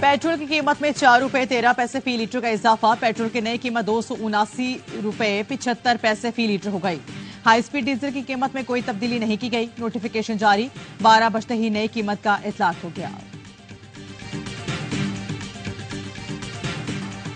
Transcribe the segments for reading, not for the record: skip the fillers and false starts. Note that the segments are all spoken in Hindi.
पेट्रोल की कीमत में 4 रुपए 13 पैसे फी लीटर का इजाफा। पेट्रोल की नई कीमत 279 रुपए 75 पैसे फी लीटर हो गई। हाई स्पीड डीजल की कीमत में कोई तब्दीली नहीं की गई। नोटिफिकेशन जारी, 12 बजते ही नई कीमत का इतलाक हो गया।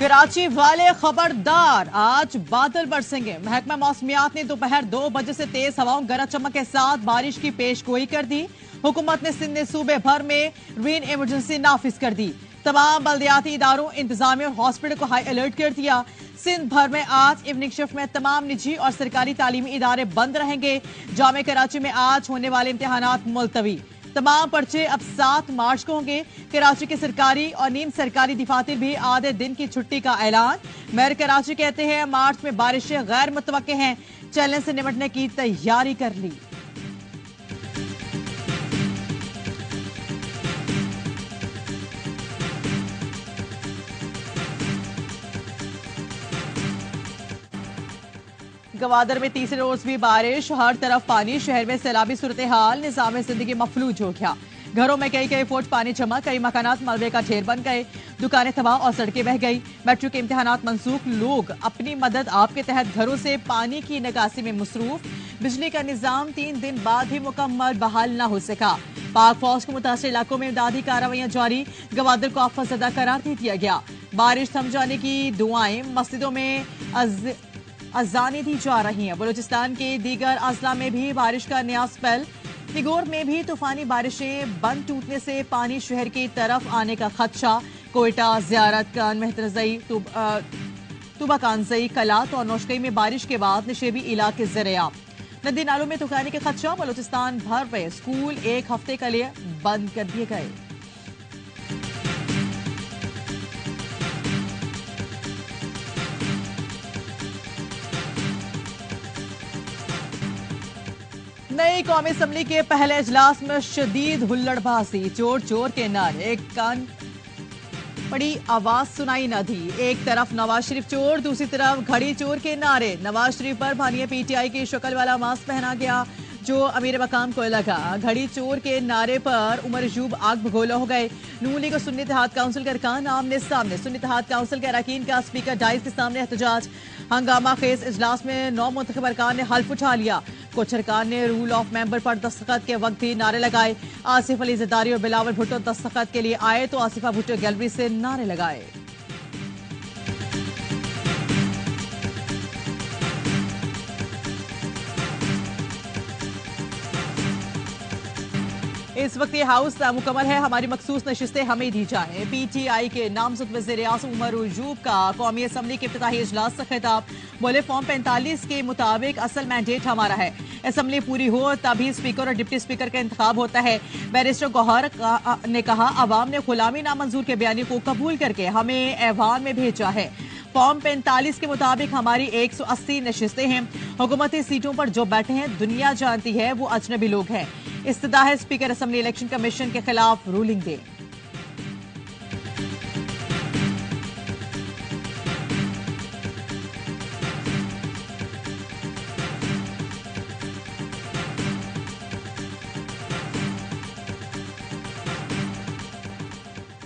कराची वाले खबरदार, आज बादल बरसेंगे। महकमा मौसमियात ने दोपहर 2 बजे से तेज हवाओं गरज चमक के साथ बारिश की पेशगोई कर दी। हुकूमत ने सिंध सूबे भर में रेन इमरजेंसी नाफिज कर दी। तमाम बल्दियाती इदारों, इंतजामिया और हॉस्पिटल को हाई अलर्ट कर दिया। सिंध भर में आज इवनिंग शिफ्ट में तमाम निजी और सरकारी तालीमी इदारे बंद रहेंगे। जामे कराची में आज होने वाले इम्तिहानात मुलतवी। तमाम पर्चे अब 7 मार्च को होंगे। कराची के सरकारी और नीम सरकारी दफातर भी आधे दिन की छुट्टी का ऐलान। मेयर कराची कहते हैं मार्च में बारिशें गैर मुतवक्के हैं, चैलेंज से निपटने की तैयारी कर ली। गवादर में तीसरे रोज भी बारिश, हर तरफ पानी। शहर में सैलाबी सूरत हाल, निजाम जिंदगी मफलूज हो गया। घरों में कई फुट पानी जमा, कई मकानात मलबे का ढेर बन गए, दुकानें तबाह और सड़कें बह गई। मेट्रो के इम्तिहानात मंसूख, लोग अपनी मदद आप के तहत घरों से पानी की निकासी में मसरूफ। बिजली का निजाम 3 दिन बाद भी मुकम्मल बहाल न हो सका। पाक फौज को मुतासर इलाकों में इमदादी कार्रवाइयां जारी। गवादर को आफतजदा करार दे दिया गया। बारिश थम जाने की दुआएं, मस्जिदों में अजानें दी जा रही हैं। बलूचिस्तान के दीगर अजला में भी बारिश का नया स्पेल। निगोर में भी तूफानी बारिशें, बंद टूटने से पानी शहर की तरफ आने का खदशा। कोयटा, जियारत कान, मेहतरजई, तुबा कानजई, कलात और नौशकई में बारिश के बाद निशेबी इलाके ज़रिया। नदी नालों में तूफानी के खदशा। बलूचिस्तान भर में स्कूल 1 हफ्ते के लिए बंद कर दिए गए। नई कौमी असम्बली के पहले इजलास में शदीद हुल्लड़बाजी, चोर चोर के नारे, कान बड़ी आवाज सुनाई न दी। एक तरफ नवाज शरीफ चोर, दूसरी तरफ घड़ी चोर के नारे। नवाज शरीफ पर भानिया पीटीआई की शक्ल वाला मास्क पहना गया जो अमीर मकाम को लगा। घड़ी चोर के नारे पर उमर अयूब आग भगोला हो गए। नून लीग और सुन्नी इत्तेहाद काउंसिल के अरकान आमने सामने। सुन्नी इत्तेहाद काउंसिल के अरकान का स्पीकर डाइस के सामने एहतजाज। हंगामा खेज इजलास में 9 मुंतखब अरकान ने हल्फ उठा लिया। कुछ अरकान ने रूल ऑफ मेंबर पर दस्तखत के वक्त भी नारे लगाए। आसिफ अली जरदारी और बिलावल भुट्टो दस्तखत के लिए आए तो आसिफा भुट्टो गैलरी से नारे लगाए। इस वक्त ये हाउस मुकम्मल है, हमारी मखसूस नशिस्तें हमें दी जाए। पीटीआई के नामजद वज़ीर आज़म उमर अयूब का कौमी असम्बली के इफ्तिताही इजलास से खिताब। बोले फॉर्म 45 के मुताबिक असल मैंडेट हमारा है, असम्बली पूरी हो तभी स्पीकर और डिप्टी स्पीकर का इंतखाब होता है। बैरिस्टर गौहर ने कहा अवाम ने गुलामी नामंजूर के बयानी को कबूल करके हमें ऐवान में भेजा है। फॉर्म 45 के मुताबिक हमारी 180 नशिस्तें हैं। हुकूमती सीटों पर जो बैठे हैं दुनिया जानती है वो अजनबी लोग हैं। इस्तदा है स्पीकर असम्बली इलेक्शन कमीशन के खिलाफ रूलिंग दे।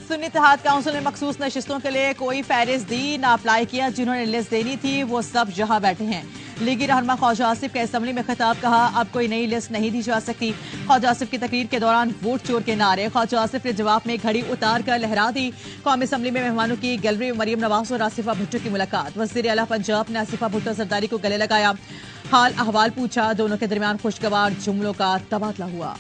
सुन्नी इत्तेहाद काउंसिल ने मखसूस नशिस्तों के लिए कोई फहरिस्त दी ना अप्लाई किया। जिन्होंने लिस्ट देनी थी वो सब जहां बैठे हैं। लीगी रहनुमा ख्वाजा आसिफ के असम्बली में खिताब, कहा अब कोई नई लिस्ट नहीं दी जा सकती। ख्वाजा आसिफ की तकरीर के दौरान वोट चोर के नारे। ख्वाजा आसिफ ने जवाब में घड़ी उतार कर लहरा दी। कौमी असम्बली में मेहमानों की गैलरी में मरियम नवाज और आसिफा भुट्टो की मुलाकात। वज़ीर आला पंजाब ने आसिफा भुट्टो जरदारी को गले लगाया, हाल अहवाल पूछा। दोनों के दरमियान खुशगवार जुमलों का तबादला हुआ।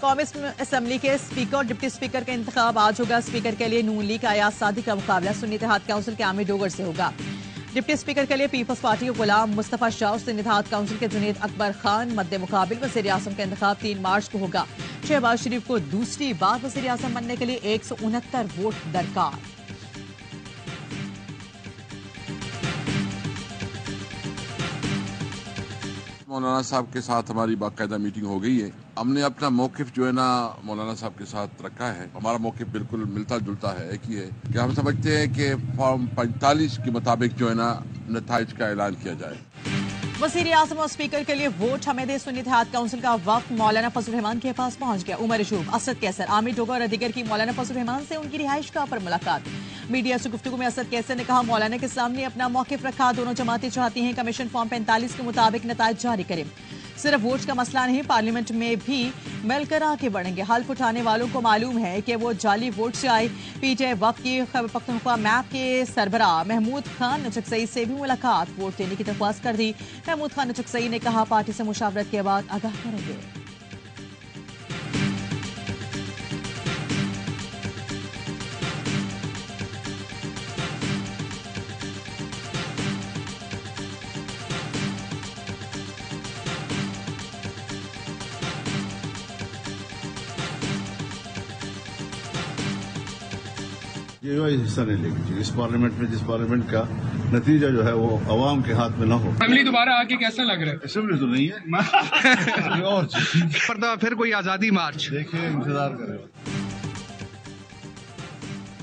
कौमी असम्बली के स्पीकर और डिप्टी स्पीकर का इंतखाब आज होगा। स्पीकर के लिए नून लीग अयाज सादी का मुकाबला सुन्नी इत्तेहाद काउंसिल के आमिर डोगर से होगा। डिप्टी स्पीकर के लिए पीपल्स पार्टी के गुलाम मुस्तफा शाह और सुन्नी इत्तेहाद काउंसिल के जुनेद अकबर खान मद्दे मुकाबिल। वज़ीर आज़म का इंतखाब 3 मार्च को होगा। शहबाज शरीफ को दूसरी बार वज़ीर आज़म बनने के लिए 169 वोट दरकार। मौलाना साहब के साथ हमारी बाकायदा मीटिंग हो गई है। हमने अपना मौकिफ जो है ना मौलाना साहब के साथ रखा है। हमारा मौकिफ बिल्कुल मिलता जुलता है, एक ही है कि हम समझते हैं कि फॉर्म 45 के मुताबिक जो है ना नताइज का ऐलान किया जाए। वज़ीर आज़म और स्पीकर के लिए वोट हमें दे सुन्नी इत्तेहाद काउंसिल का वक्त मौलाना फजल रहमान के पास पहुंच गया। उमर अशूब, असद कैसर, आमिर डोगर और दीगर की मौलाना फजल रहमान से उनकी रिहाइशगाह पर मुलाकात। मीडिया से गुफ्तगू में असद कैसर ने कहा, मौलाना के सामने अपना मौकिफ रखा। दोनों जमातें चाहती हैं कमीशन फॉर्म 45 के मुताबिक नताइज जारी करे। सिर्फ वोट का मसला नहीं, पार्लियामेंट में भी मिलकर आगे बढ़ेंगे। हल्फ उठाने वालों को मालूम है कि वो जाली वोट से आए। पीटीआई वक्त की खैबर पख्तूनख्वा मैप के सरबराह महमूद खान नचकसई से भी मुलाकात, वोट देने की दरख्वास्त कर दी। महमूद खान नचकसई ने कहा, पार्टी से मुशावरत के बाद आगाह करेंगे। ये हिस्सा नहीं लेगी चाहिए इस पार्लियामेंट में, जिस पार्लियामेंट का नतीजा जो है वो अवाम के हाथ में न हो। असेंबली दोबारा आके कैसा लग रहा है? असेंबली तो नहीं है और पर्दा फिर कोई आजादी मार्च देखिए, इंतजार करें।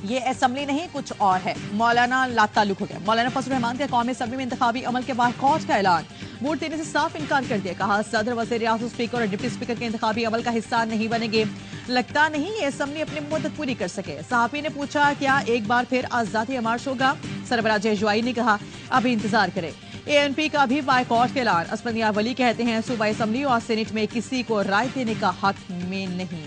ये असेंबली नहीं कुछ और है। मौलाना लाताल्लुक हो गया। मौलाना फजल रहमान का कौमी असेंबली में इंतखाबी अमल के बायकॉट का ऐलान, वोट देने से साफ इनकार कर दिया। कहा, सदर, वज़ीर आज़म, स्पीकर और डिप्टी स्पीकर के इंतखाबी अमल का हिस्सा नहीं बनेंगे। लगता नहीं ये असेंबली अपनी मुद्दत पूरी कर सके। सहाफी ने पूछा, क्या एक बार फिर आजादी मार्च होगा? सरबराह जयजुआई ने कहा, अभी इंतजार करें। एएनपी का भी बायकॉट का ऐलान। असफंदिया वली कहते हैं, सूबाई असेंबली और सेनेट में किसी को राय देने का हक में नहीं।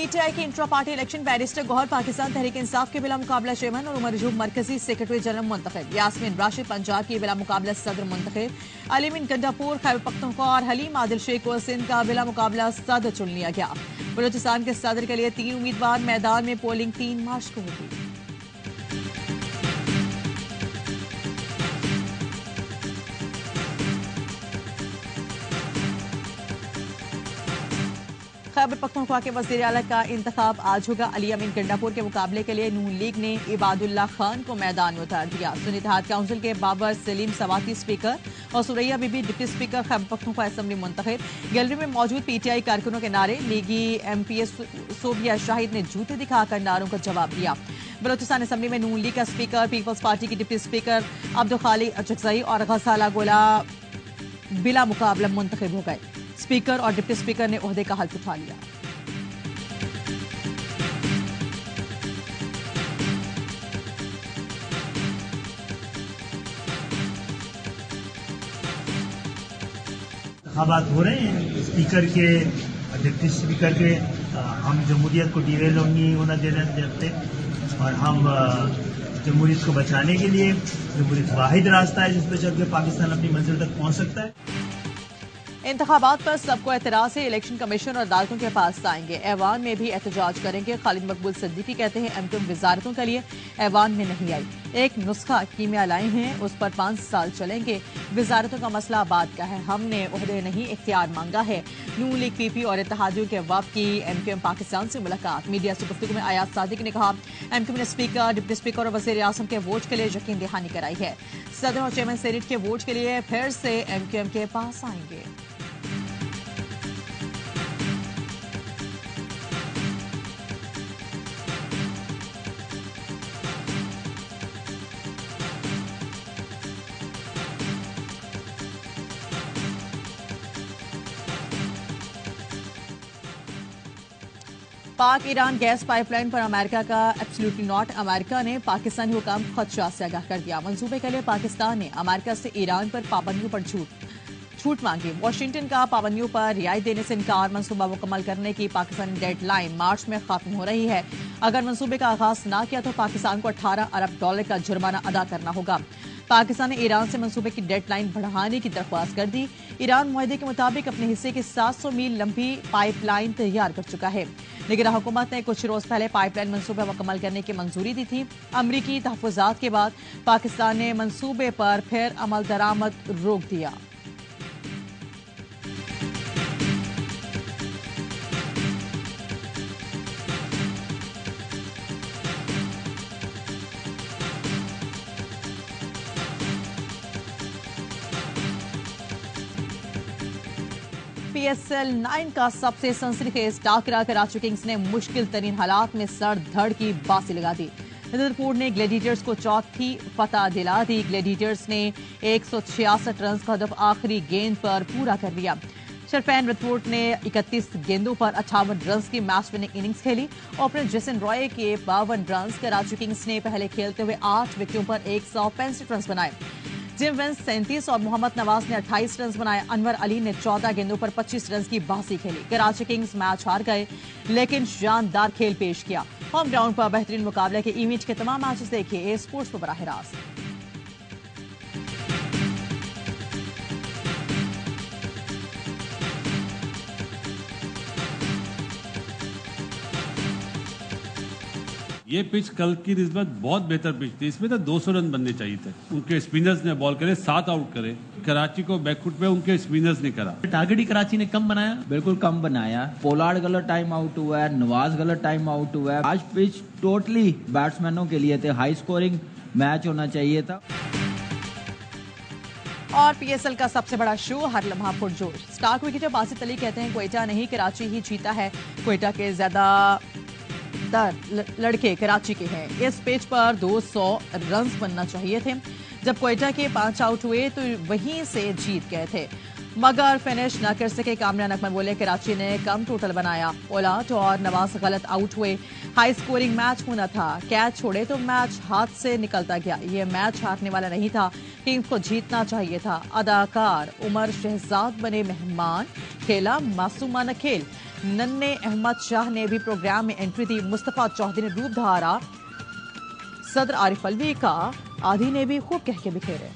पीटीआई के intra party election, barrister Gohar Pakistan Tehreek Insaf के बिला मुकाबला चेयरमैन और उमर अशूब मरकजी सेक्रेटरी जनरल मुंतखब। यास्मीन राशिद पंजाब की बिला मुकाबला सदर मुंतखब। अलीमीन गंडापुर खैबर पख्तूनख्वा और हलीम आदिल शेख को सिंध का बिला मुकाबला सदर चुन लिया गया। बलूचिस्तान के सदर के लिए 3 उम्मीदवार मैदान में। पोलिंग 3 मार्च को होगी। खैबर पख्तूनख्वा के वज़ीर आला का इंतखाब आज होगा। अली अमीन गंडापुर के मुकाबले के लिए नून लीग ने इबादुल्ला खान को मैदान में उतार दिया। सुन्नी इत्तेहाद काउंसिल के बाबर सलीम सवाती स्पीकर और Suraiya Bibi deputy speaker Khyber Pakhtunkhwa assembly मुंतखब। गैलरी में मौजूद पीटीआई कारकुनों के नारे, लीगी एमपीएस सोबिया शाहिद ने जूते दिखाकर नारों का जवाब दिया। बलोचिस्तान असेंबली में नून लीग का स्पीकर, पीपल्स पार्टी की डिप्टी स्पीकर अब्दुल खालिक अचकजई और गसाला गोला बिला मुकाबला मुंतखब हो गए। स्पीकर और डिप्टी स्पीकर ने ओहदे का हल्फ उठा लिया। इंतखाबात हो रहे हैं स्पीकर के, डिप्टी स्पीकर के। हम जमहूरियत को डिरेल नहीं होना देना चाहते और हम जमहूरियत को बचाने के लिए, जमहूरियत वाहिद रास्ता है जिस पर चल के पाकिस्तान अपनी मंजिल तक पहुंच सकता है। इंतखाबात पर सबको एतराज से इलेक्शन कमीशन और अदालतों के पास आएंगे। ऐवान में भी एहतजाज करेंगे। खालिद मकबूल सिद्दीकी कहते हैं, एमक्यूएम वजारतों के लिए ऐवान में नहीं आई। एक नुस्खा कीमिया लाए हैं, उस पर 5 साल चलेंगे। वजारतों का मसला बात का है, हमने ओहदे नहीं इख्तियार मांगा है। नून लीग पीपी और इत्तेहादियों के वफ़द की एमक्यूएम पाकिस्तान से मुलाकात। मीडिया से गुफ्तगू में आयात सादिक ने कहा, एमक्यूएम ने स्पीकर, डिप्टी स्पीकर और वज़ीर आज़म के वोट के लिए यकीन दहानी कराई है। सदर और चेयरमैन सेनेट के वोट के लिए फिर से एमक्यूएम के पास आएंगे। पाक ईरान गैस पाइपलाइन पर अमेरिका का एब्सोल्युटली नॉट। अमेरिका ने पाकिस्तानी हुकाम को खदशा से आगाह कर दिया। मंसूबे के लिए पाकिस्तान ने अमेरिका से ईरान पर पाबंदियों पर छूट मांगी। वाशिंगटन का पाबंदियों पर रियायत देने से इनकार। मंसूबा मुकम्मल करने की पाकिस्तानी डेडलाइन मार्च में खत्म हो रही है। अगर मंसूबे का आगाज न किया तो पाकिस्तान को $18 अरब का जुर्माना अदा करना होगा। पाकिस्तान ने ईरान से मंसूबे की डेडलाइन बढ़ाने की दरख्वास्त कर दी। ईरान मुआहदे के मुताबिक अपने हिस्से की 700 मील लंबी पाइपलाइन तैयार कर चुका है, लेकिन हुकूमत ने कुछ रोज पहले पाइपलाइन मंसूबा मुकम्मल करने की मंजूरी दी थी। अमरीकी तहफ़्फ़ुज़ात के बाद पाकिस्तान ने मंसूबे पर फिर अमल दरामद रोक दिया। PSL 9 का सबसे सनसनीखेज टाकरा कराची किंग्स ने मुश्किल तरीन हालात में सर धड़ की बासी लगा दी। रदरफोर्ड ने ग्लैडिएटर्स को चौथी फतह दिला दी। ग्लैडिएटर्स ने 166 रन का हदफ आखिरी गेंद पर पूरा कर लिया। शरफैन रदरफोर्ड ने 31 गेंदों पर 58 रन की मैच विनिंग इनिंग्स खेली। ओपनर जेसन रॉय के 52 रन। कराची किंग्स ने पहले खेलते हुए 8 विकेटों पर 165 रन बनाए। जिम वेंस 37 और मोहम्मद नवाज ने 28 रन बनाए। अनवर अली ने 14 गेंदों पर 25 रन की बाजी खेली। कराची किंग्स मैच हार गए लेकिन शानदार खेल पेश किया। होम ग्राउंड पर बेहतरीन मुकाबले के इमेज के तमाम मैचेस देखिए ए स्पोर्ट्स पर बराह रास्त। ये पिच कल की निस्बत बहुत बेहतर पिच थी। इसमें तो 200 रन बनने चाहिए थे। उनके स्पिनर्स ने बॉल करे 7 आउट करे। कराची को बैकफुट पे उनके स्पिनर्स ने करा। टारगेट ही कराची ने कम बनाया, बिल्कुल कम बनाया। पोलार्ड गलत टाइम आउट हुआ है, नवाज गलत टाइम आउट हुआ है। आज पिच टोटली बैट्समैनों के लिए थे। हाई स्कोरिंग मैच होना चाहिए था। और PSL का सबसे बड़ा शो हर लम्हा पुरजोश। स्टार क्रिकेटर बासित अली कहते हैं क्वेटा नहीं कराची ही जीता है। क्वेटा के ज्यादा लड़के कराची के हैं। इस पिच पर 200 रन बनना चाहिए थे। जब क्वेटा के 5 आउट हुए तो वहीं से जीत गए थे मगर फिनिश न कर सके। कामरान अकमल बोले कराची ने कम टोटल बनाया। पोलार्ड और नवाज गलत आउट हुए। हाई स्कोरिंग मैच होना था। कैच छोड़े तो मैच हाथ से निकलता गया। ये मैच हारने वाला नहीं था। टीम को जीतना चाहिए था। अदाकार उमर शहजाद बने मेहमान। खेला मासूमाना खेल। नन्हे अहमद शाह ने भी प्रोग्राम में एंट्री दी। मुस्तफा चौधरी ने रूप धारा। सदर आरिफ अलवी का आधी ने भी खूब कह के बिखेरे।